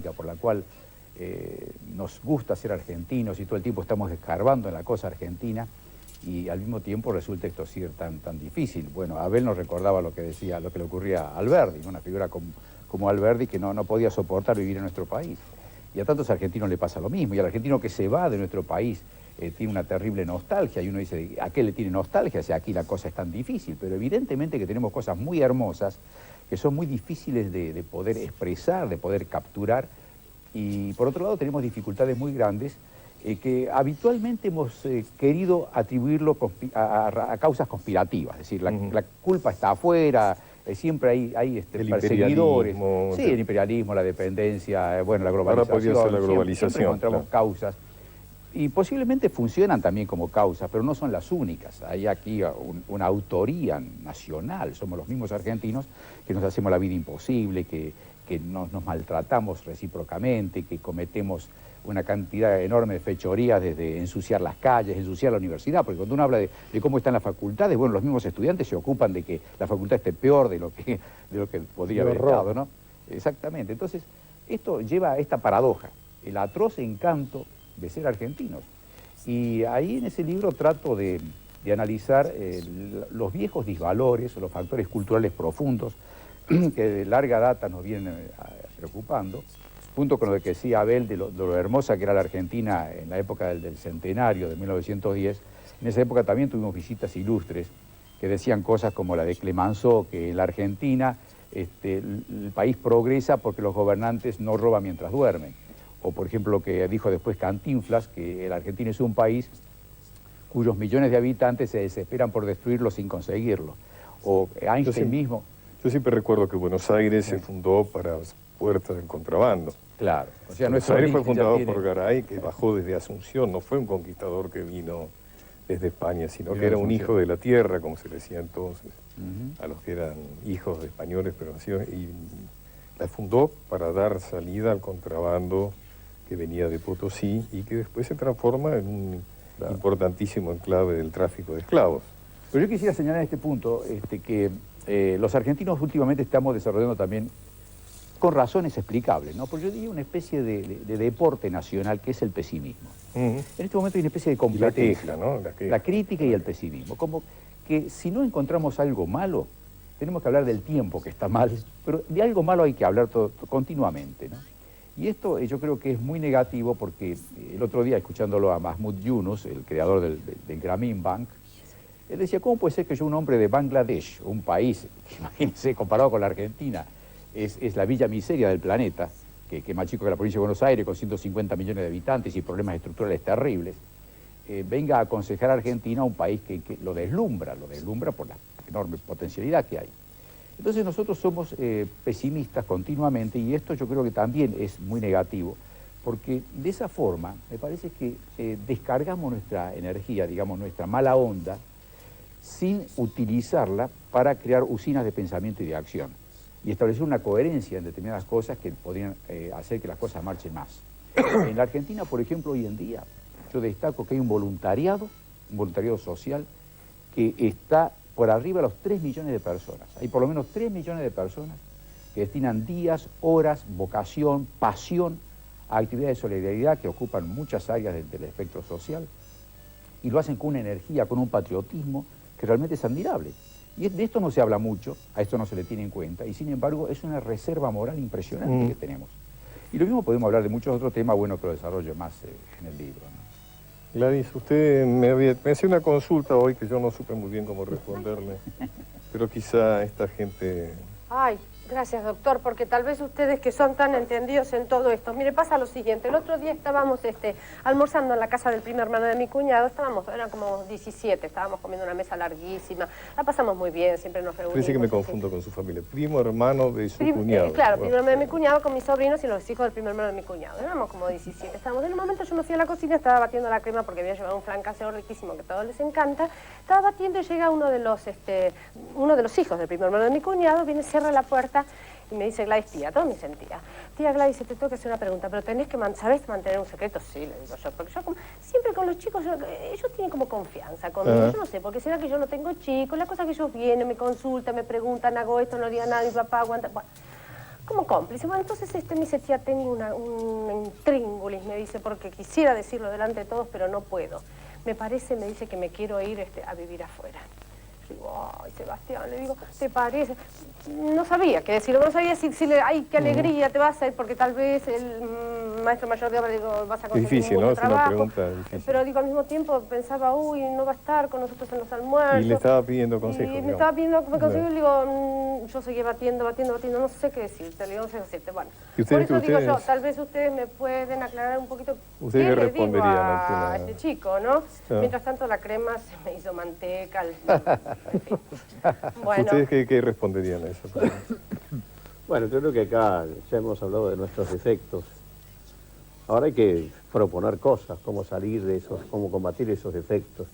por la cual nos gusta ser argentinos y todo el tiempo estamos escarbando en la cosa argentina y al mismo tiempo resulta esto ser tan difícil. Bueno, Abel nos recordaba lo que decía, lo que le ocurría a Alberdi, ¿no? Una figura como Alberdi que no podía soportar vivir en nuestro país. Y a tantos argentinos le pasa lo mismo, y al argentino que se va de nuestro país tiene una terrible nostalgia, y uno dice, ¿a qué le tiene nostalgia? O sea, aquí la cosa es tan difícil, pero evidentemente que tenemos cosas muy hermosas que son muy difíciles de poder expresar, de poder capturar, y por otro lado tenemos dificultades muy grandes que habitualmente hemos querido atribuirlo a causas conspirativas, es decir, la culpa está afuera, siempre hay perseguidores. Sí, el imperialismo, la dependencia, bueno, la globalización. Ahora podría ser la globalización. Siempre encontramos causas. Y posiblemente funcionan también como causas, pero no son las únicas. Hay aquí una autoría nacional, somos los mismos argentinos que nos hacemos la vida imposible, que nos maltratamos recíprocamente, que cometemos una cantidad enorme de fechorías, desde ensuciar las calles, ensuciar la universidad, porque cuando uno habla de cómo están las facultades, bueno, los mismos estudiantes se ocupan de que la facultad esté peor de lo que podría haber estado, ¿no? Exactamente. Entonces, esto lleva a esta paradoja, el atroz encanto de ser argentinos. Y ahí en ese libro trato de analizar los viejos disvalores o los factores culturales profundos que de larga data nos vienen preocupando, junto con lo que decía Abel de lo hermosa que era la Argentina en la época del centenario de 1910. En esa época también tuvimos visitas ilustres que decían cosas como la de Clemenceau, que en la Argentina el país progresa porque los gobernantes no roban mientras duermen. O por ejemplo lo que dijo después Cantinflas, que la Argentina es un país cuyos millones de habitantes se desesperan por destruirlo sin conseguirlo. O Einstein mismo. Yo siempre recuerdo que Buenos Aires se fundó para puertas del contrabando. Claro. O sea, Buenos Aires fue fundado por Garay, que bajó desde Asunción, no fue un conquistador que vino desde España, sino que era un hijo de la tierra, como se decía entonces, a los que eran hijos de españoles, pero nacieron, y la fundó para dar salida al contrabando que venía de Potosí y que después se transforma en un importantísimo enclave del tráfico de esclavos. Pero yo quisiera señalar en este punto que los argentinos últimamente estamos desarrollando también, con razones explicables, ¿no? Porque yo diría una especie de deporte nacional que es el pesimismo. En este momento hay una especie de competencia, ¿no? La crítica y el pesimismo. Como que si no encontramos algo malo, tenemos que hablar del tiempo que está mal, pero de algo malo hay que hablar continuamente, ¿no? Y esto yo creo que es muy negativo porque el otro día, escuchándolo a Mahmoud Yunus, el creador del Grameen Bank, él decía, ¿cómo puede ser que yo, un hombre de Bangladesh, un país que, imagínense, comparado con la Argentina, es la villa miseria del planeta, que es más chico que la provincia de Buenos Aires, con 150 millones de habitantes y problemas estructurales terribles, venga a aconsejar a Argentina, un país que lo deslumbra por la enorme potencialidad que hay? Entonces nosotros somos pesimistas continuamente, y esto yo creo que también es muy negativo, porque de esa forma me parece que descargamos nuestra energía, digamos, nuestra mala onda, sin utilizarla para crear usinas de pensamiento y de acción, y establecer una coherencia en determinadas cosas que podrían hacer que las cosas marchen más. En la Argentina, por ejemplo, hoy en día, yo destaco que hay un voluntariado social, que está por arriba de los 3 millones de personas. Hay por lo menos 3 millones de personas que destinan días, horas, vocación, pasión a actividades de solidaridad que ocupan muchas áreas del espectro social, y lo hacen con una energía, con un patriotismo que realmente es admirable. Y de esto no se habla mucho, a esto no se le tiene en cuenta, y sin embargo es una reserva moral impresionante que tenemos. Y lo mismo podemos hablar de muchos otros temas, bueno, que lo desarrollo más en el libro, ¿no? Gladys, usted me hacía una consulta hoy que yo no supe muy bien cómo responderle, pero quizá esta gente... Ay, gracias, doctor, porque tal vez ustedes que son tan entendidos en todo esto. Mire, pasa lo siguiente, el otro día estábamos almorzando en la casa del primo hermano de mi cuñado, eran como 17, estábamos comiendo una mesa larguísima, la pasamos muy bien, siempre nos reunimos. Parece que me confundo con su familia, primo hermano de su cuñado. Claro, primo hermano de mi cuñado con mis sobrinos y los hijos del primo hermano de mi cuñado, éramos como 17, estábamos. En un momento yo me fui a la cocina, estaba batiendo la crema porque había llevado un flan casero riquísimo que a todos les encanta, estaba batiendo y llega uno de los hijos del primo hermano de mi cuñado, viene, cierra la puerta y me dice, Gladys, tía, todo me sentía. Tía Gladys, te tengo que hacer una pregunta, pero tenés que, ¿sabés mantener un secreto? Sí, le digo yo, porque yo siempre con los chicos, ellos tienen como confianza conmigo, yo no sé, porque será que yo no tengo chicos, la cosa que ellos vienen, me consultan, me preguntan, hago esto, no diga nada, mi papá aguanta. Bueno, como cómplice. Bueno, entonces me dice, tía, tengo un intríngulis, me dice, porque quisiera decirlo delante de todos, pero no puedo. Me parece, me dice que me quiero ir a vivir afuera. Digo, ay, Sebastián, le digo, ¿te parece? No sabía qué decirlo, no sabía si ay, qué alegría te vas a ir, porque tal vez el maestro mayor de obra, digo, vas a conseguir difícil, mucho ¿no? trabajo. Es una pregunta difícil. Pero digo, al mismo tiempo pensaba, uy, no va a estar con nosotros en los almuerzos. Y le estaba pidiendo consejos. Y me digamos. estaba pidiendo consejos y le digo, yo seguía batiendo, no sé qué decirte, le digo, no sé qué decirte. Bueno, por eso digo yo, tal vez ustedes me pueden aclarar un poquito ¿Ustedes qué le digo responderían a este chico, ¿no? Mientras tanto la crema se me hizo manteca, en fin. Bueno. ¿Ustedes qué responderían a eso? Bueno, yo creo que acá ya hemos hablado de nuestros defectos. Ahora hay que proponer cosas, cómo salir de esos, cómo combatir esos defectos.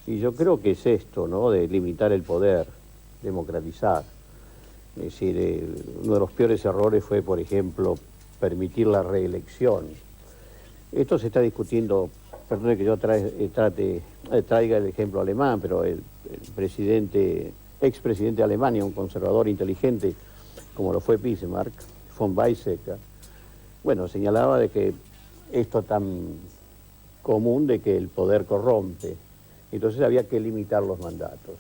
Y yo creo que es esto, ¿no? De limitar el poder, democratizar. Es decir, uno de los peores errores fue, por ejemplo, permitir la reelección. Esto se está discutiendo, perdone que yo traiga el ejemplo alemán, pero el expresidente de Alemania, un conservador inteligente, como lo fue Bismarck, von Weizsäcker, bueno, señalaba de que esto tan común de que el poder corrompe. Entonces había que limitar los mandatos,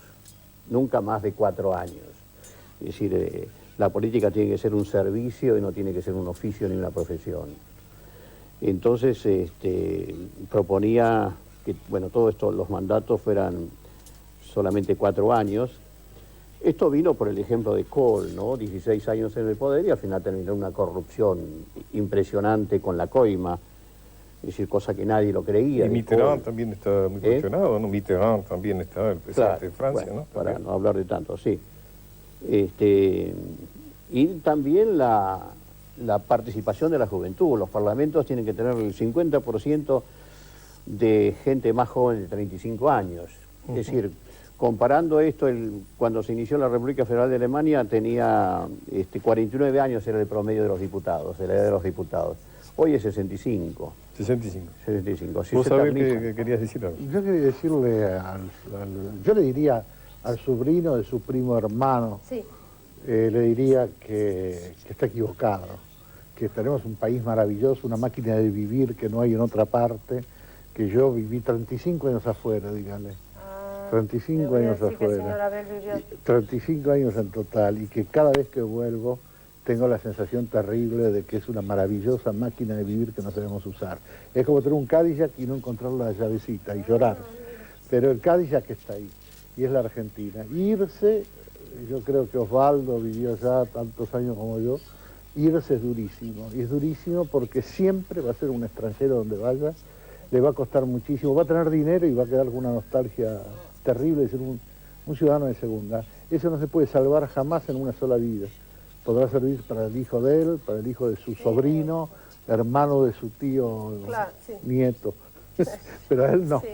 nunca más de 4 años. Es decir, la política tiene que ser un servicio y no tiene que ser un oficio ni una profesión. Entonces proponía que, bueno, todo esto, los mandatos fueran solamente 4 años. Esto vino por el ejemplo de Kohl, ¿no? 16 años en el poder y al final terminó una corrupción impresionante con la coima, es decir, cosa que nadie lo creía. Y Mitterrand también está muy cuestionado, ¿no? Mitterrand también está, el presidente de Francia, bueno, ¿no? Para no hablar de tanto, sí. Y también la participación de la juventud. Los parlamentos tienen que tener el 50% de gente más joven de 35 años. Es decir, comparando esto, cuando se inició la República Federal de Alemania tenía 49 años era el promedio de los diputados, de la edad de los diputados. Hoy es 65. 65. Si ¿Vos sabés que querías decir algo? Yo quería decirle, yo le diría al sobrino de su primo hermano, Sí. Le diría que está equivocado, que tenemos un país maravilloso, una máquina de vivir que no hay en otra parte, que yo viví 35 años afuera, dígale. 35 años afuera, 35 años en total, y que cada vez que vuelvo tengo la sensación terrible de que es una maravillosa máquina de vivir que no sabemos usar. Es como tener un Cadillac y no encontrar la llavecita y llorar, pero el Cadillac está ahí, y es la Argentina. Irse, yo creo que Osvaldo vivió ya tantos años como yo, irse es durísimo, y es durísimo porque siempre va a ser un extranjero donde vaya, le va a costar muchísimo, va a tener dinero y va a quedar con una nostalgia terrible de ser un ciudadano de segunda. Eso no se puede salvar jamás en una sola vida. Podrá servir para el hijo de él, para el hijo de su sobrino, hermano de su tío, Claro, sí. nieto, pero a él no. Sí,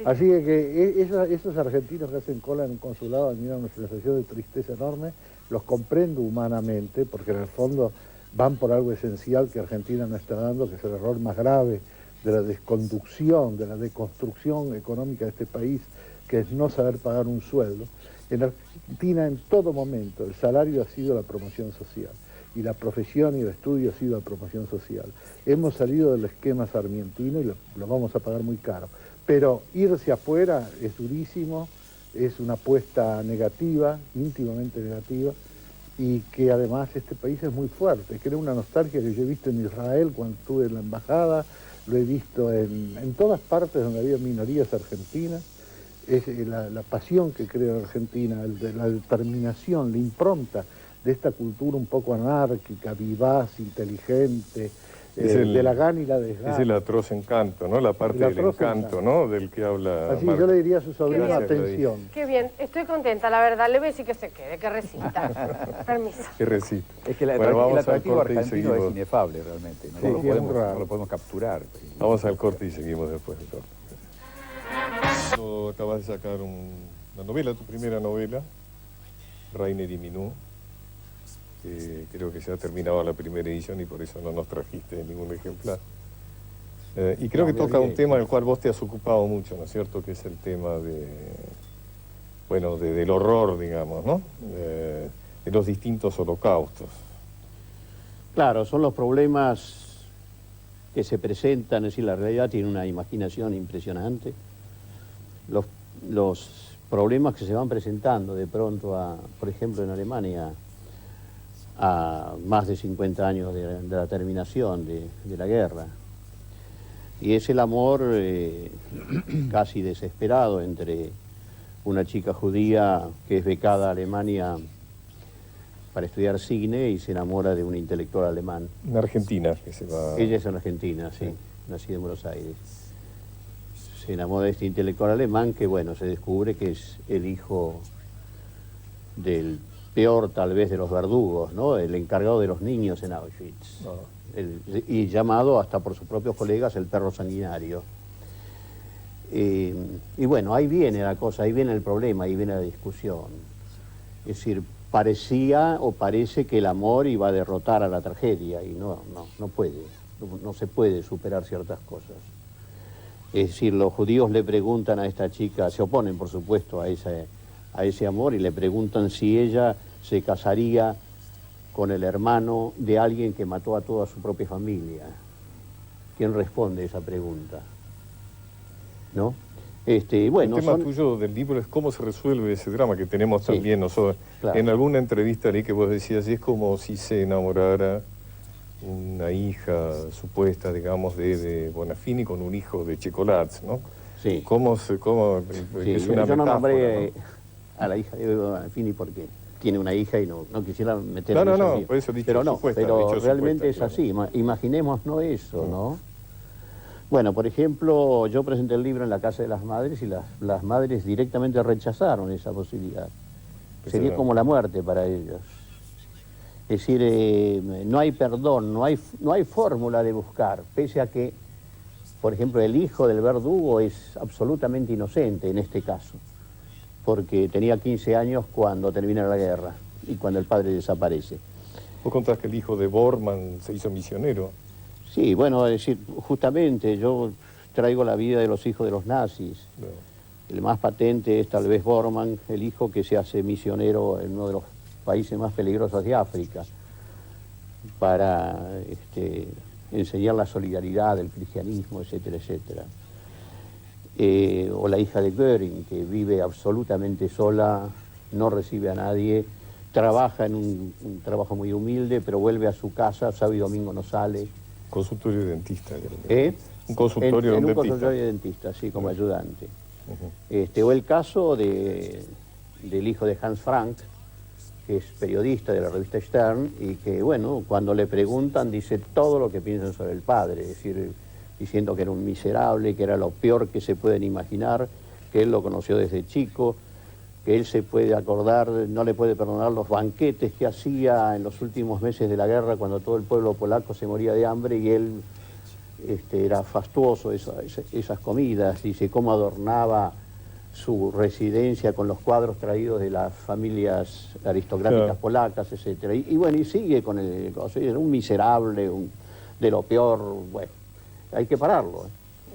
Así que esos argentinos que hacen cola en un consulado, a mí me da una sensación de tristeza enorme, los comprendo humanamente, porque en el fondo van por algo esencial que Argentina no está dando, que es el error más grave de la desconducción, de la deconstrucción económica de este país, que es no saber pagar un sueldo. En Argentina, en todo momento, el salario ha sido la promoción social, y la profesión y el estudio ha sido la promoción social. Hemos salido del esquema sarmientino y lo vamos a pagar muy caro. Pero irse afuera es durísimo, es una apuesta negativa, íntimamente negativa, y que además este país es muy fuerte. Crea una nostalgia que yo he visto en Israel cuando estuve en la embajada, lo he visto en todas partes donde había minorías argentinas. Es la pasión que crea Argentina, la determinación, la impronta de esta cultura un poco anárquica, vivaz, inteligente, de la gana y la desgana. Es el atroz encanto, ¿no? La parte del encanto, ¿no? Del que habla Así Marx. yo le diría a su sobrino, Gracias, atención. Qué bien, estoy contenta, la verdad. Le voy a decir que se quede, que resista. Permiso. Que resiste. Es que el Bueno, atractivo corte y argentino es seguimos. inefable realmente, ¿no? Sí, No lo sí, es muy podemos, raro. no lo podemos capturar. Vamos al corte y seguimos después del corte. Acabas de sacar una novela, tu primera novela, Rainer y Minú, que creo que ya terminaba la primera edición y por eso no nos trajiste ningún ejemplar. Y creo que toca un tema del cual vos te has ocupado mucho, ¿no es cierto? Que es el tema del horror, digamos, ¿no? De los distintos holocaustos. Claro, son los problemas que se presentan, es decir, la realidad tiene una imaginación impresionante. Los problemas que se van presentando de pronto, por ejemplo, en Alemania, a más de 50 años de la terminación de la guerra. Y es el amor casi desesperado entre una chica judía que es becada a Alemania para estudiar cine y se enamora de un intelectual alemán. En Argentina, que se va... Ella es en Argentina, sí, nacida en Buenos Aires. Se enamora de este intelectual alemán que, bueno, se descubre que es el hijo del peor, tal vez, de los verdugos, ¿no? El encargado de los niños en Auschwitz. Y llamado hasta por sus propios colegas el perro sanguinario. Y bueno, ahí viene la cosa, ahí viene el problema, ahí viene la discusión. Es decir, parecía o parece que el amor iba a derrotar a la tragedia y no puede, no se puede superar ciertas cosas. Es decir, los judíos le preguntan a esta chica, se oponen por supuesto a ese amor y le preguntan si ella se casaría con el hermano de alguien que mató a toda su propia familia. ¿Quién responde esa pregunta? ¿No? Bueno, el tema tuyo del libro es cómo se resuelve ese drama que tenemos también nosotros. Claro. En alguna entrevista leí que vos decías, es como si se enamorara una hija supuesta, digamos, de Bonafini con un hijo de Chocolats, ¿no? Sí. ¿Cómo Sí, es una yo no metáfora, nombré ¿no? a la hija de Bonafini porque tiene una hija y no quisiera meterme en No, eso. por eso he dicho pero no, supuesta, pero dicho realmente supuesta, es así. Imaginémonos eso, ¿no? Bueno, por ejemplo, yo presenté el libro en la Casa de las Madres y las madres directamente rechazaron esa posibilidad. Sería como la muerte para ellas. Es decir, no hay perdón, no hay fórmula de buscar, pese a que, por ejemplo, el hijo del verdugo es absolutamente inocente en este caso, porque tenía 15 años cuando termina la guerra y cuando el padre desaparece. Vos contás que el hijo de Bormann se hizo misionero. Sí, bueno, es decir, justamente yo traigo la vida de los hijos de los nazis. No. El más patente es tal vez Bormann, el hijo que se hace misionero en uno de los países más peligrosos de África, para enseñar la solidaridad, el cristianismo, etcétera, etcétera. O la hija de Göring, que vive absolutamente sola, no recibe a nadie, trabaja en un trabajo muy humilde, pero vuelve a su casa, sábado y domingo no sale. Consultorio de dentista. Un en consultorio de un un dentista. consultorio de dentista, sí, como ayudante. O el caso del hijo de Hans Frank, que es periodista de la revista Stern, y que, bueno, cuando le preguntan dice todo lo que piensan sobre el padre, es decir, diciendo que era un miserable, que era lo peor que se pueden imaginar, que él lo conoció desde chico, que él se puede acordar, no le puede perdonar los banquetes que hacía en los últimos meses de la guerra cuando todo el pueblo polaco se moría de hambre y él era fastuoso esas comidas, dice cómo adornaba su residencia con los cuadros traídos de las familias aristocráticas polacas, etcétera. Y bueno, y sigue con era un miserable, de lo peor, bueno, hay que pararlo,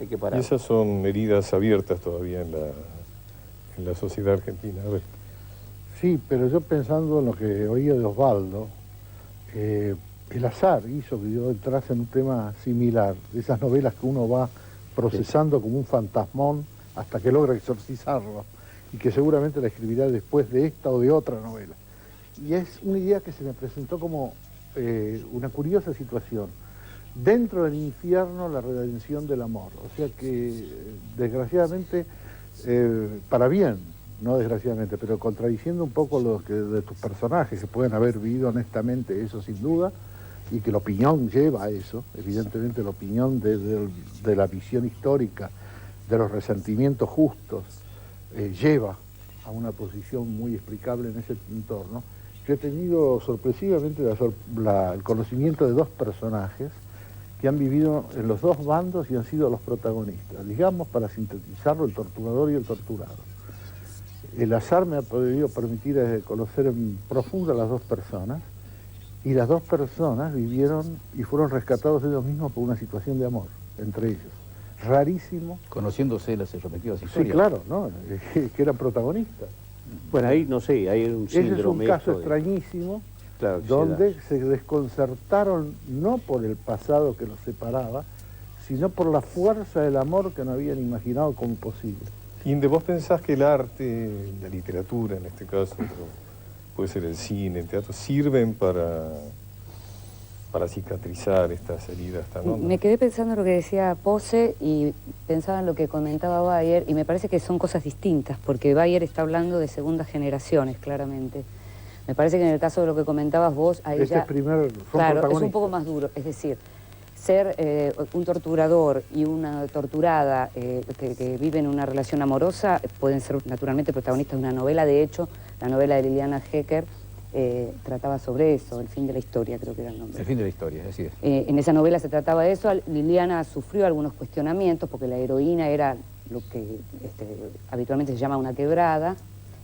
hay que pararlo. Y esas son heridas abiertas todavía en la sociedad argentina. A ver. Sí, pero yo pensando en lo que oía de Osvaldo, el azar hizo que yo entrase en un tema similar, de esas novelas que uno va procesando como un fantasmón hasta que logra exorcizarlo, y que seguramente la escribirá después de esta o de otra novela. Y es una idea que se me presentó como una curiosa situación. Dentro del infierno, la redención del amor. O sea que, desgraciadamente, para bien, no desgraciadamente, pero contradiciendo un poco lo que de tus personajes, que pueden haber vivido honestamente eso sin duda, y que la opinión lleva a eso, evidentemente la opinión de la visión histórica, de los resentimientos justos, lleva a una posición muy explicable en ese entorno. Yo he tenido sorpresivamente el conocimiento de dos personajes que han vivido en los dos bandos y han sido los protagonistas, digamos, para sintetizarlo, el torturador y el torturado. El azar me ha podido permitir conocer en profundo a las dos personas, y las dos personas vivieron y fueron rescatados ellos mismos por una situación de amor entre ellos. Rarísimo. Conociéndose las respectivas historias. Sí, claro, ¿no? Que eran protagonistas. Bueno, ahí no sé, hay un síndrome. Ese es un caso extrañísimo, Claro, donde se desconcertaron no por el pasado que los separaba, sino por la fuerza del amor que no habían imaginado como posible. Inde, ¿vos pensás que el arte, la literatura en este caso, pero puede ser el cine, el teatro, sirven para cicatrizar estas heridas tan hondas? Me quedé pensando en lo que decía Pose y pensaba en lo que comentaba Bayer, y me parece que son cosas distintas, porque Bayer está hablando de segundas generaciones, claramente. Me parece que en el caso de lo que comentabas vos, ahí Este ya... es primero, son claro, es un protagonistas. poco más duro, es decir, ser un torturador y una torturada que viven una relación amorosa pueden ser naturalmente protagonistas de una novela. De hecho, la novela de Liliana Hecker trataba sobre eso, El fin de la historia, creo que era el nombre. El fin de la historia, así es. En esa novela se trataba de eso. Liliana sufrió algunos cuestionamientos porque la heroína era lo que habitualmente se llama una quebrada,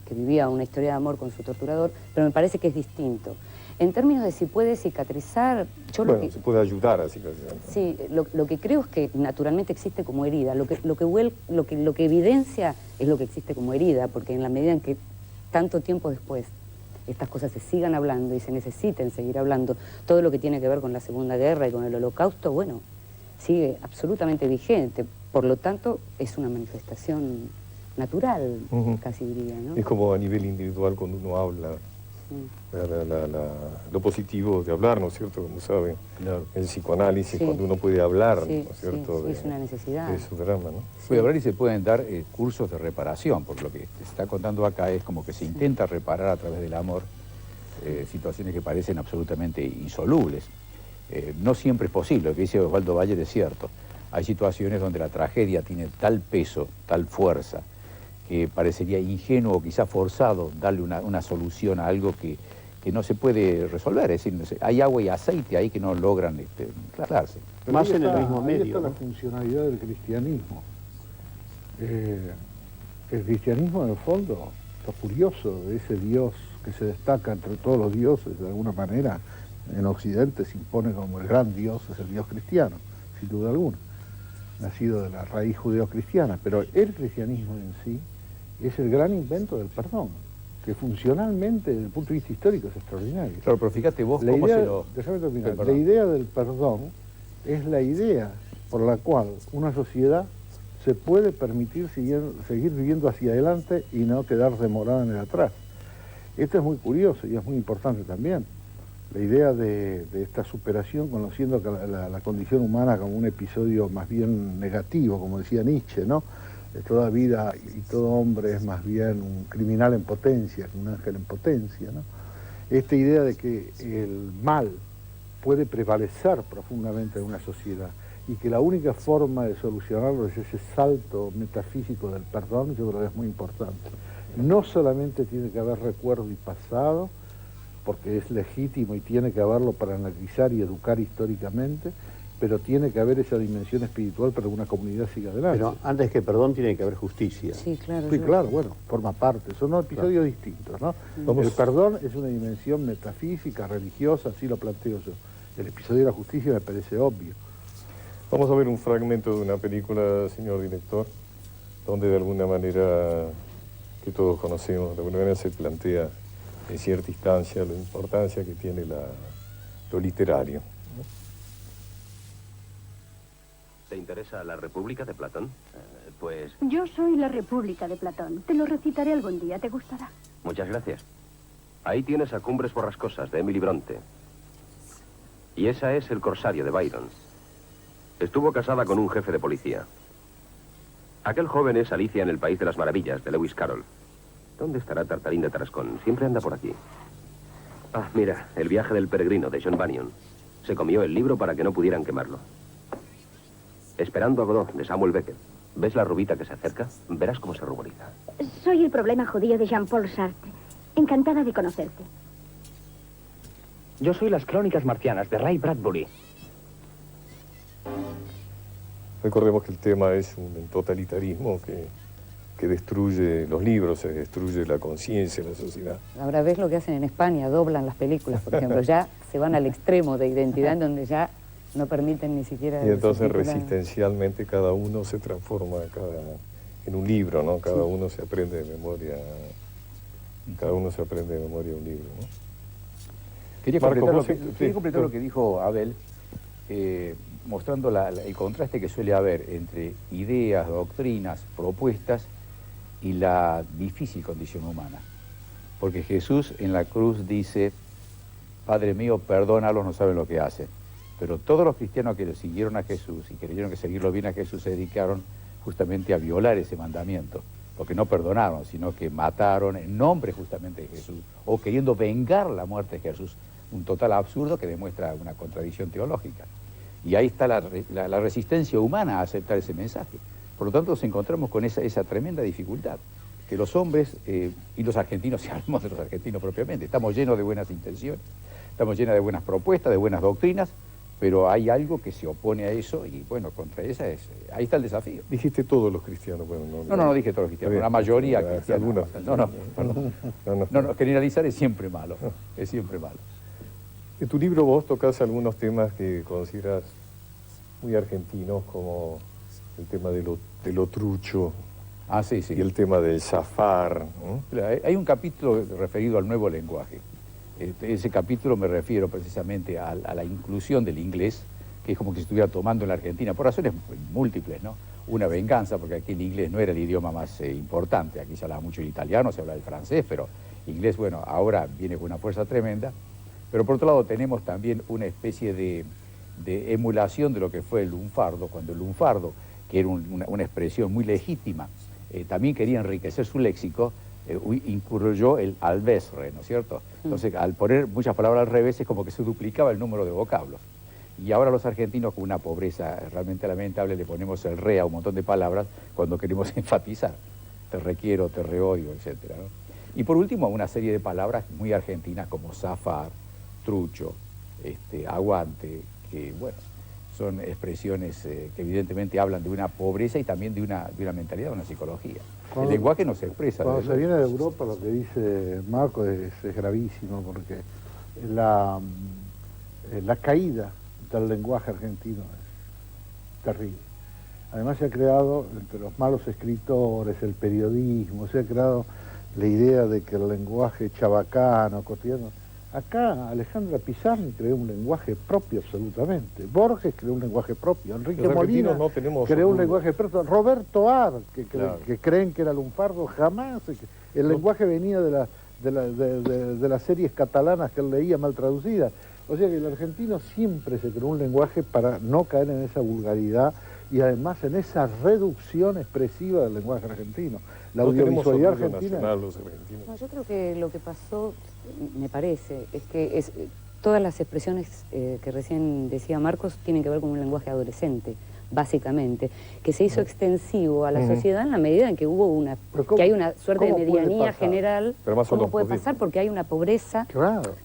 que vivía una historia de amor con su torturador, pero me parece que es distinto. En términos de si puede cicatrizar, yo Bueno, se puede ayudar a cicatrizar. Sí, lo que creo es que naturalmente existe como herida. Lo que evidencia es lo que existe como herida, porque en la medida en que tanto tiempo después estas cosas se sigan hablando y se necesiten seguir hablando, todo lo que tiene que ver con la Segunda Guerra y con el Holocausto, bueno, sigue absolutamente vigente. Por lo tanto, es una manifestación natural, casi diría, ¿no? Es como a nivel individual cuando uno habla, lo positivo de hablar, ¿no es cierto? Como saben, Claro. el psicoanálisis, Sí. cuando uno puede hablar, Sí, ¿no es cierto? sí, es una necesidad. De su drama, ¿no? Puede hablar y se pueden dar cursos de reparación, porque lo que se está contando acá es como que se intenta reparar a través del amor situaciones que parecen absolutamente insolubles. No siempre es posible, lo que dice Osvaldo Bayer es cierto. Hay situaciones donde la tragedia tiene tal peso, tal fuerza, que parecería ingenuo o quizá forzado darle una solución a algo que no se puede resolver. Es decir, no sé, hay agua y aceite ahí que no logran aclararse. Pero Más ahí en el está- mismo ahí medio, está la ¿no? funcionalidad del cristianismo. El cristianismo, en el fondo, está furioso de ese Dios que se destaca entre todos los dioses, de alguna manera, en Occidente se impone como el gran Dios, es el Dios cristiano, sin duda alguna, nacido de la raíz judeo-cristiana. Pero el cristianismo en sí es el gran invento del perdón, que funcionalmente, desde el punto de vista histórico, es extraordinario. Claro, pero fíjate vos La cómo idea, se lo... déjame terminar. La Perdón. idea del perdón es la idea por la cual una sociedad se puede permitir seguir viviendo hacia adelante y no quedar demorada en el atrás. Esto es muy curioso y es muy importante también. La idea de esta superación, conociendo que la condición humana como un episodio más bien negativo, como decía Nietzsche, ¿no? Toda vida y todo hombre es más bien un criminal en potencia, un ángel en potencia, ¿no? Esta idea de que el mal puede prevalecer profundamente en una sociedad y que la única forma de solucionarlo es ese salto metafísico del perdón, yo creo que es muy importante. No solamente tiene que haber recuerdo y pasado, porque es legítimo y tiene que haberlo para analizar y educar históricamente, pero tiene que haber esa dimensión espiritual para que una comunidad siga adelante. Pero antes que perdón tiene que haber justicia. Sí, claro. Sí, yo- claro, bueno, forma parte, son dos episodios distintos, ¿no? El perdón es una dimensión metafísica, religiosa, así lo planteo yo. El episodio de la justicia me parece obvio. Vamos a ver un fragmento de una película, señor director, donde de alguna manera, que todos conocemos, de alguna manera se plantea en cierta instancia la importancia que tiene lo literario. ¿Te interesa la República de Platón? Pues Yo soy la República de Platón. Te lo recitaré algún día, ¿te gustará? muchas gracias. Ahí tienes a Cumbres Borrascosas, de Emily Bronte. Y esa es El Corsario, de Byron. Estuvo casada con un jefe de policía. Aquel joven es Alicia en el País de las Maravillas, de Lewis Carroll. ¿Dónde estará Tartarín de Tarascón? Siempre anda por aquí. Ah, mira, El viaje del peregrino, de John Bunyan. Se comió el libro para que no pudieran quemarlo. Esperando a Godot, de Samuel Beckett. ¿Ves la rubita que se acerca? Verás cómo se ruboriza. Soy el problema judío de Jean-Paul Sartre. Encantada de conocerte. Yo soy Las Crónicas Marcianas, de Ray Bradbury. Recordemos que el tema es un totalitarismo que destruye los libros, se destruye la conciencia de la sociedad. Ahora ves lo que hacen en España, doblan las películas, por ejemplo, ya se van al extremo de identidad en donde ya no permiten ni siquiera... Y entonces subtitular. resistencialmente cada uno se transforma en un libro, ¿no? Cada uno se aprende de memoria, cada uno se aprende de memoria un libro, ¿no? Quería Marcos, completar, vos quería completar lo que dijo Abel, mostrando el contraste que suele haber entre ideas, doctrinas, propuestas y la difícil condición humana. Porque Jesús en la cruz dice, Padre mío, perdónalos, no saben lo que hacen. Pero todos los cristianos que siguieron a Jesús y creyeron que seguirlo bien a Jesús se dedicaron justamente a violar ese mandamiento. Porque no perdonaron, sino que mataron en nombre justamente de Jesús, o queriendo vengar la muerte de Jesús. Un total absurdo que demuestra una contradicción teológica. Y ahí está la resistencia humana a aceptar ese mensaje. Por lo tanto, nos encontramos con esa tremenda dificultad, que los hombres, y los argentinos, si hablamos de los argentinos propiamente, estamos llenos de buenas intenciones, estamos llenos de buenas propuestas, de buenas doctrinas, pero hay algo que se opone a eso y, bueno, contra esa ahí está el desafío. Dijiste todos los cristianos. Bueno, no dije todos los cristianos, la mayoría cristianos. Algunos. No, generalizar es siempre malo, es siempre malo. En tu libro vos tocás algunos temas que consideras muy argentinos, como el tema de lo trucho, sí. Y el tema del zafar, ¿no? Hay un capítulo referido al nuevo lenguaje. Ese capítulo me refiero precisamente a la inclusión del inglés, que es como que se estuviera tomando en la Argentina, por razones múltiples, ¿no? Una venganza, porque aquí el inglés no era el idioma más importante, aquí se hablaba mucho el italiano, se habla el francés, pero inglés, bueno, ahora viene con una fuerza tremenda. Pero por otro lado tenemos también una especie de emulación de lo que fue el lunfardo, cuando el lunfardo, que era una expresión muy legítima, también quería enriquecer su léxico, incurrió el alvesre, ¿no es cierto? Entonces, al poner muchas palabras al revés, es como que se duplicaba el número de vocablos. Y ahora los argentinos, con una pobreza realmente lamentable, le ponemos el re a un montón de palabras cuando queremos enfatizar. Te requiero, te reodio, etc., ¿no? Y por último, una serie de palabras muy argentinas como zafar, trucho, aguante, que, bueno, son expresiones que evidentemente hablan de una pobreza y también de una mentalidad, de una psicología. El lenguaje no se expresa. Cuando se viene de Europa, lo que dice Marco es gravísimo, porque la caída del lenguaje argentino es terrible. Además se ha creado, entre los malos escritores, el periodismo, se ha creado la idea de que el lenguaje chabacano, cotidiano. Acá Alejandra Pizarni creó un lenguaje propio absolutamente. Borges creó un lenguaje propio. Enrique Molina creó un lenguaje propio. Roberto Ar, que creen que era lunfardo, jamás. El lenguaje venía de las series catalanas que él leía mal traducidas. O sea que el argentino siempre se creó un lenguaje para no caer en esa vulgaridad y además en esa reducción expresiva del lenguaje argentino. La audiovisualidad argentina... No, yo creo que lo que pasó, me parece, es que todas las expresiones que recién decía Marcos tienen que ver con un lenguaje adolescente, básicamente, que se hizo extensivo a la sociedad en la medida en que hubo que hay una suerte de medianía general. ¿Cómo puede pasar? Porque hay una pobreza,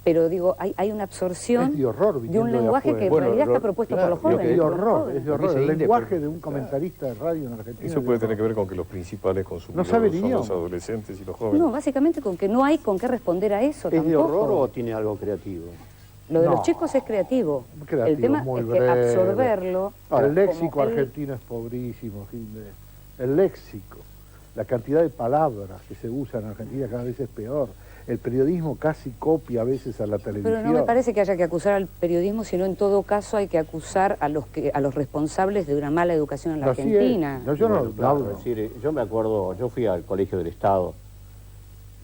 pero digo, hay una absorción de un lenguaje que en realidad está propuesto por los jóvenes. Es de horror. El lenguaje de un comentarista de radio en Argentina. Eso puede tener que ver con que los principales consumidores son los adolescentes y los jóvenes. No, básicamente con que no hay con qué responder a eso. ¿Es de horror o tiene algo creativo? Lo de los chicos es creativo. El tema es que absorberlo... Ahora, el léxico argentino es pobrísimo, Gilles. El léxico, la cantidad de palabras que se usan en Argentina cada vez es peor. El periodismo casi copia a veces a la televisión. Pero no me parece que haya que acusar al periodismo, sino en todo caso hay que acusar a los responsables de una mala educación en la Argentina. No, yo no hablo. Es decir, yo me acuerdo, yo fui al Colegio del Estado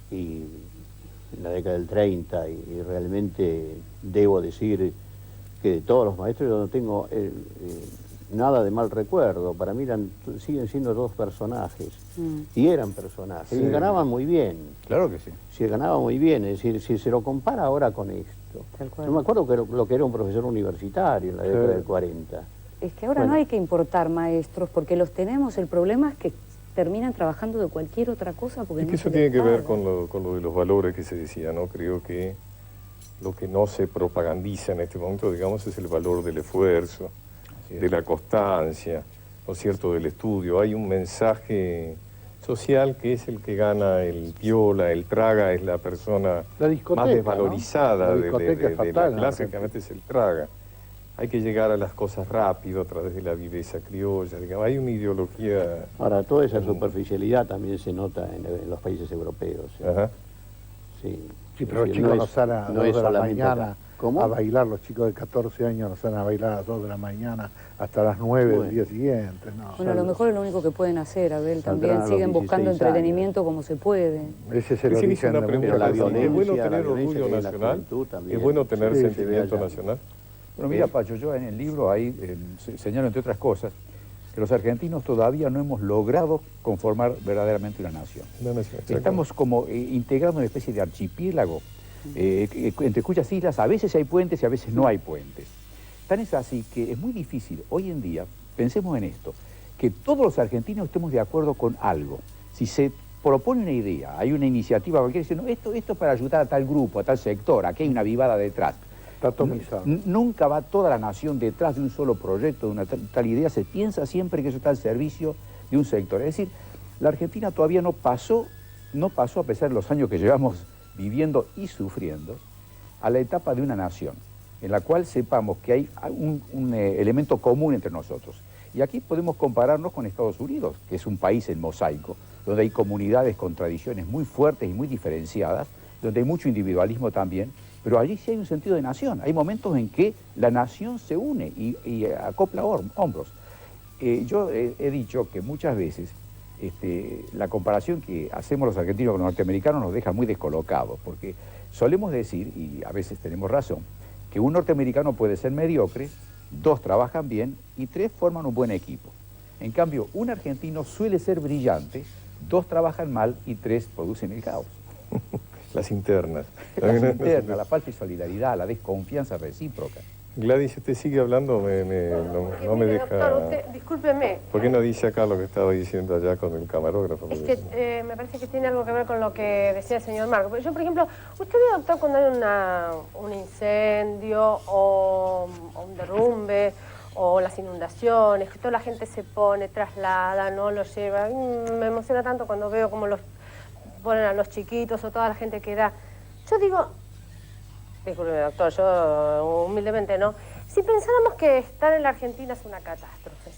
y en la década del 30 y realmente debo decir que de todos los maestros yo no tengo nada de mal recuerdo. Para mí siguen siendo dos personajes y eran personajes y ganaban muy bien. Claro que sí. Sí, ganaban muy bien, es decir, si se lo compara ahora con esto. Yo me acuerdo que lo que era un profesor universitario en la década del 40. Es que ahora no hay que importar maestros porque los tenemos, el problema es que terminan trabajando de cualquier otra cosa porque no eso tiene que ver con lo de los valores que se decía, ¿no? Creo que lo que no se propagandiza en este momento, digamos, es el valor del esfuerzo, de la constancia, ¿no es cierto?, del estudio. Hay un mensaje social que es el que gana el piola, el traga, es la persona más desvalorizada, ¿no? de la clase, que es el traga. Hay que llegar a las cosas rápido a través de la viveza criolla, digamos. Hay una ideología... Ahora, toda esa superficialidad también se nota en los países europeos. Ajá. Sí, pero los chicos no salen a las 2 de la mañana ¿Cómo? a bailar. Los chicos de 14 años no salen a bailar a las 2 de la mañana hasta las 9 del día siguiente. No. Bueno, a lo mejor es lo único que pueden hacer, Abel, Saldrán a también los siguen buscando 16 años. entretenimiento como se puede. Ese es el Recién hice origen una de pregunta, Pero la muchas cosas. ¿es bueno violencia, la tener violencia orgullo que hay en la nacional? juventud también. ¿Es bueno tener Sí, sentimiento sí, nacional? Bueno, mira, Pacho, yo en el libro ahí señalo, entre otras cosas, que los argentinos todavía no hemos logrado conformar verdaderamente una nación. Una nación, Estamos como integrando una especie de archipiélago entre cuyas islas a veces hay puentes y a veces no hay puentes. Tan es así que es muy difícil hoy en día, pensemos en esto, que todos los argentinos estemos de acuerdo con algo. Si se propone una idea, hay una iniciativa, cualquiera dice, no, esto es para ayudar a tal grupo, a tal sector, aquí hay una vivada detrás. Está atomizado. Nunca va toda la nación detrás de un solo proyecto, de una tal idea. Se piensa siempre que eso está al servicio de un sector. Es decir, la Argentina todavía no pasó, a pesar de los años que llevamos viviendo y sufriendo, a la etapa de una nación, en la cual sepamos que hay un elemento común entre nosotros. Y aquí podemos compararnos con Estados Unidos, que es un país en mosaico, donde hay comunidades con tradiciones muy fuertes y muy diferenciadas, donde hay mucho individualismo también, pero allí sí hay un sentido de nación. Hay momentos en que la nación se une y acopla hombros. Yo he dicho que muchas veces la comparación que hacemos los argentinos con los norteamericanos nos deja muy descolocados, porque solemos decir, y a veces tenemos razón, que un norteamericano puede ser mediocre, 2 trabajan bien y 3 forman un buen equipo. En cambio, un argentino suele ser brillante, 2 trabajan mal y 3 producen el caos. Las internas. Las internas, la falta de solidaridad, la desconfianza recíproca. Gladys, usted sigue hablando, no me Mire, deja... doctor, usted, discúlpeme. ¿Por qué no dice acá lo que estaba diciendo allá con el camarógrafo? Es que me parece que tiene algo que ver con lo que decía el señor Marco. Porque yo, por ejemplo, usted ve, doctor, cuando hay un incendio o un derrumbe o las inundaciones, que toda la gente se pone, traslada, no lo lleva. Me emociona tanto cuando veo cómo los ponen a los chiquitos o toda la gente que da. Yo digo, disculpe, doctor, yo humildemente no. Si pensáramos que estar en la Argentina es una catástrofe,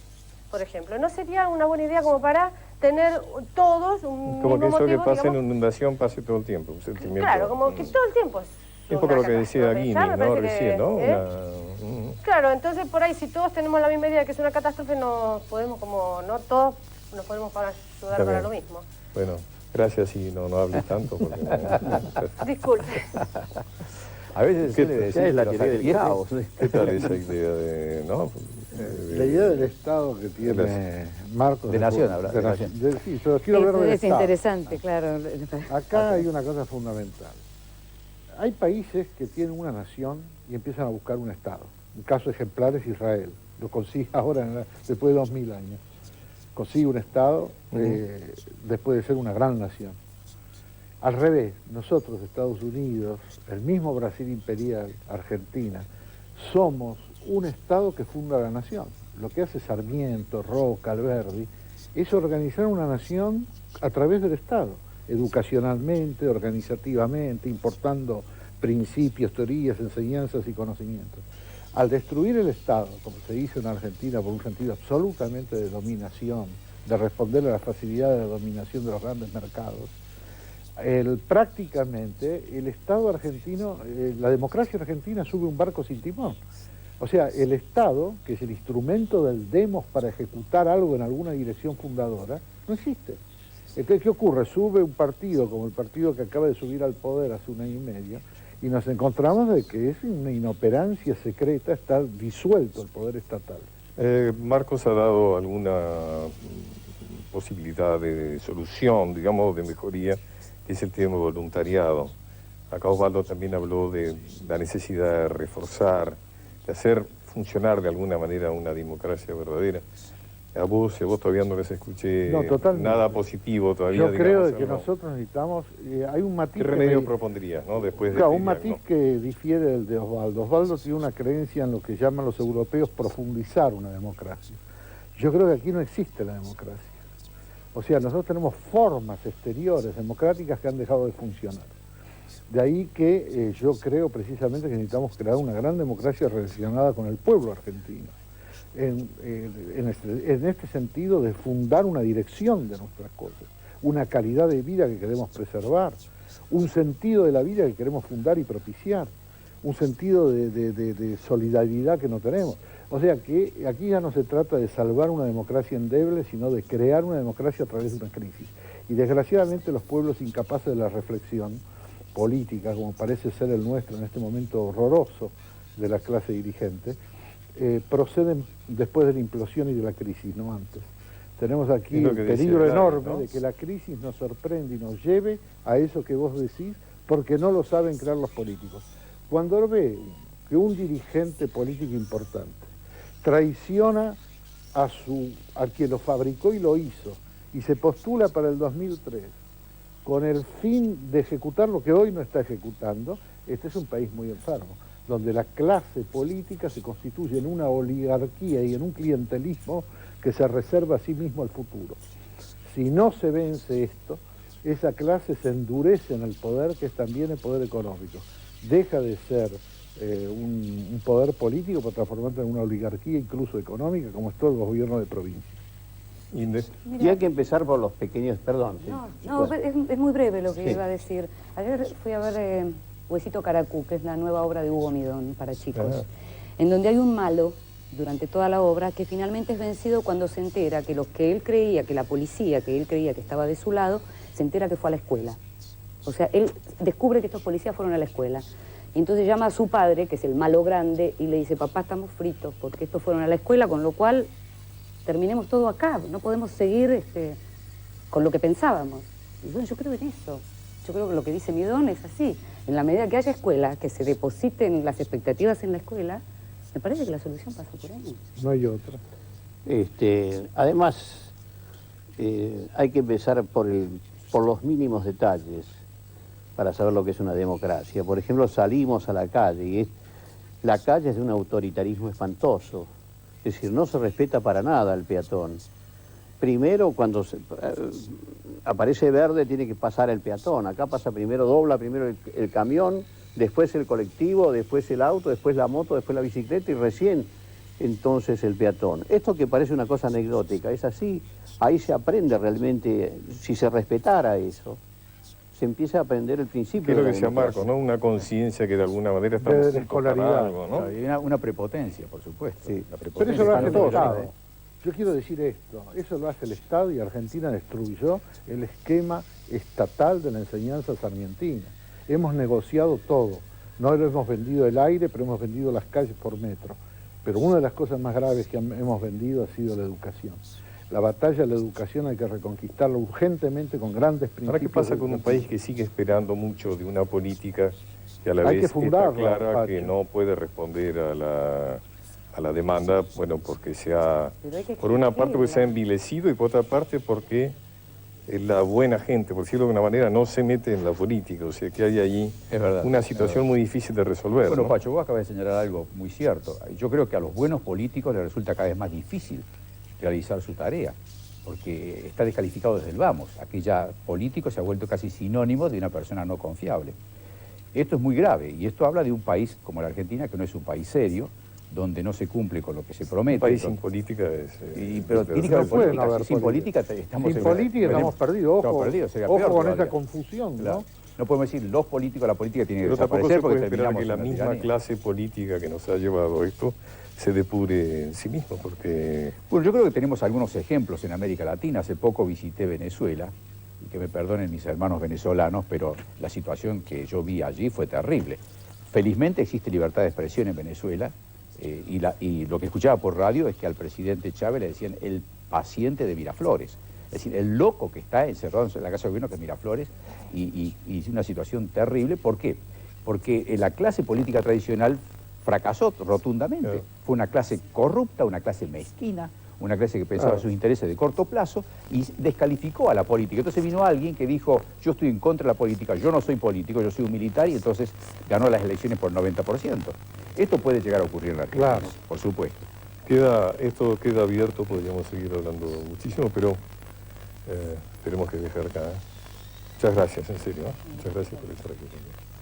por ejemplo, ¿no sería una buena idea como para tener todos un Como que mismo eso que motivo, pasa digamos? en inundación pase todo el tiempo, un sentimiento... Claro, como que todo el tiempo es un poco una lo que decía catástrofe. Guini, Ya me ¿no? parece Recién, que, ¿no? Claro, entonces por ahí si todos tenemos la misma idea que es una catástrofe, nos podemos como, no todos nos podemos ayudar Está para bien. lo mismo. Bueno, gracias y no hables tanto. Porque, Disculpe. A veces se suele decir es la que los teoría del caos. ¿Qué tal esa idea de...? ¿no? La idea del Estado que tiene Marcos... De nación, habla, de nación. Sí, yo quiero hablar del Es Estado. interesante, claro. Acá hay una cosa fundamental. Hay países que tienen una nación y empiezan a buscar un Estado. Un caso ejemplar es Israel. Lo consigue ahora, después de 2000 años. Consigue un Estado después de ser una gran nación. Al revés, nosotros, Estados Unidos, el mismo Brasil imperial, Argentina, somos un Estado que funda la nación. Lo que hace Sarmiento, Roca, Alberdi, es organizar una nación a través del Estado, educacionalmente, organizativamente, importando principios, teorías, enseñanzas y conocimientos. Al destruir el Estado, como se hizo en Argentina por un sentido absolutamente de dominación, de responder a la facilidad de la dominación de los grandes mercados, prácticamente el Estado argentino, la democracia argentina sube un barco sin timón. O sea, el Estado, que es el instrumento del demos para ejecutar algo en alguna dirección fundadora, no existe. Entonces, ¿qué ocurre? Sube un partido como el partido que acaba de subir al poder hace 1 año y medio, y nos encontramos de que es una inoperancia secreta, está disuelto el poder estatal. Marcos ha dado alguna posibilidad de solución, digamos, de mejoría, que es el tema voluntariado. Acá Osvaldo también habló de la necesidad de reforzar, de hacer funcionar de alguna manera una democracia verdadera. A vos todavía no les escuché nada positivo todavía. Yo creo digamos, que ¿no? nosotros necesitamos, hay un matiz... ¿Qué remedio propondrías, no? Después de claro, este un matiz que difiere del de Osvaldo. Osvaldo tiene una creencia en lo que llaman los europeos profundizar una democracia. Yo creo que aquí no existe la democracia. O sea, nosotros tenemos formas exteriores democráticas que han dejado de funcionar. De ahí que yo creo precisamente que necesitamos crear una gran democracia relacionada con el pueblo argentino. En este sentido de fundar una dirección de nuestras cosas, una calidad de vida que queremos preservar, un sentido de la vida que queremos fundar y propiciar, un sentido de solidaridad que no tenemos. O sea que aquí ya no se trata de salvar una democracia endeble, sino de crear una democracia a través de una crisis. Y desgraciadamente los pueblos incapaces de la reflexión política, como parece ser el nuestro en este momento horroroso de la clase dirigente, proceden después de la implosión y de la crisis, no antes. Tenemos aquí el peligro enorme, ¿no?, de que la crisis nos sorprenda y nos lleve a eso que vos decís, porque no lo saben crear los políticos. Cuando ve que un dirigente político importante traiciona a quien lo fabricó y lo hizo, y se postula para el 2003 con el fin de ejecutar lo que hoy no está ejecutando, este es un país muy enfermo, donde la clase política se constituye en una oligarquía y en un clientelismo que se reserva a sí mismo el futuro. Si no se vence esto, esa clase se endurece en el poder, que es también el poder económico. Deja de ser un poder político para transformarse en una oligarquía incluso económica, como es todo el gobierno de provincia. Y hay que empezar por los pequeños, perdón. No, es muy breve lo que iba a decir. Ayer fui a ver Huesito Caracú, que es la nueva obra de Hugo Midón para chicos, en donde hay un malo durante toda la obra que finalmente es vencido cuando se entera que lo que él creía, que la policía, que él creía que estaba de su lado, se entera que fue a la escuela. O sea, él descubre que estos policías fueron a la escuela. Y entonces llama a su padre, que es el malo grande, y le dice: papá, estamos fritos porque estos fueron a la escuela, con lo cual terminemos todo acá, no podemos seguir con lo que pensábamos. Y bueno, yo creo en eso. Yo creo que lo que dice Midón es así. En la medida que haya escuela, que se depositen las expectativas en la escuela, me parece que la solución pasa por ahí. No hay otra. Además, hay que empezar por los mínimos detalles para saber lo que es una democracia. Por ejemplo, salimos a la calle y la calle es de un autoritarismo espantoso. Es decir, no se respeta para nada al peatón. Primero, cuando aparece verde, tiene que pasar el peatón. Acá pasa primero, dobla primero el camión, después el colectivo, después el auto, después la moto, después la bicicleta y recién entonces el peatón. Esto que parece una cosa anecdótica, es así. Ahí se aprende realmente, si se respetara eso, se empieza a aprender el principio. ¿Qué es lo que decía Marco, no? Una conciencia que de alguna manera estamos de escolaridad, algo, ¿no? Hay una prepotencia, por supuesto. Sí. La Pero prepotencia eso lo hace el está Estado. todo. Yo quiero decir esto, eso lo hace el Estado, y Argentina destruyó el esquema estatal de la enseñanza sarmientina. Hemos negociado todo, no hemos vendido el aire, pero hemos vendido las calles por metro. Pero una de las cosas más graves que hemos vendido ha sido la educación. La batalla de la educación hay que reconquistarla urgentemente con grandes principios. Ahora, ¿qué pasa con un país que sigue esperando mucho de una política que a la vez fundarla, está clara Pacho, que no puede responder a la demanda, bueno, porque por una parte porque se ha envilecido y por otra parte porque la buena gente, por decirlo de una manera, no se mete en la política, o sea que hay allí una situación muy difícil de resolver. Bueno, ¿no? Pacho, vos acabas de señalar algo muy cierto. Yo creo que a los buenos políticos les resulta cada vez más difícil realizar su tarea, porque está descalificado desde el vamos. Aquí ya político se ha vuelto casi sinónimo de una persona no confiable. Esto es muy grave, y esto habla de un país como la Argentina, que no es un país serio, donde no se cumple con lo que se promete. Un país sin política es... pero tiene que haber política. Sin política estamos perdidos. Ojo con esa confusión, claro, ¿no? No podemos decir los políticos, la política tiene que Pero tampoco desaparecer se puede porque esperar terminamos que la en misma tiranía. clase política que nos ha llevado a esto se depure en sí mismo, porque... Bueno, yo creo que tenemos algunos ejemplos en América Latina. Hace poco visité Venezuela, y que me perdonen mis hermanos venezolanos, pero la situación que yo vi allí fue terrible. Felizmente existe libertad de expresión en Venezuela, y lo que escuchaba por radio es que al presidente Chávez le decían el paciente de Miraflores. Es decir, el loco que está encerrado en la casa de gobierno, que es Miraflores, y una situación terrible. ¿Por qué? Porque la clase política tradicional fracasó rotundamente. Claro. Fue una clase corrupta, una clase mezquina, una clase que pensaba en sus intereses de corto plazo y descalificó a la política. Entonces vino alguien que dijo: yo estoy en contra de la política, yo no soy político, yo soy un militar, y entonces ganó las elecciones por 90%. Esto puede llegar a ocurrir en la Argentina, Claro, por supuesto. Esto queda abierto, podríamos seguir hablando muchísimo, pero tenemos que dejar acá. Muchas gracias, en serio. Muchas gracias por estar aquí también.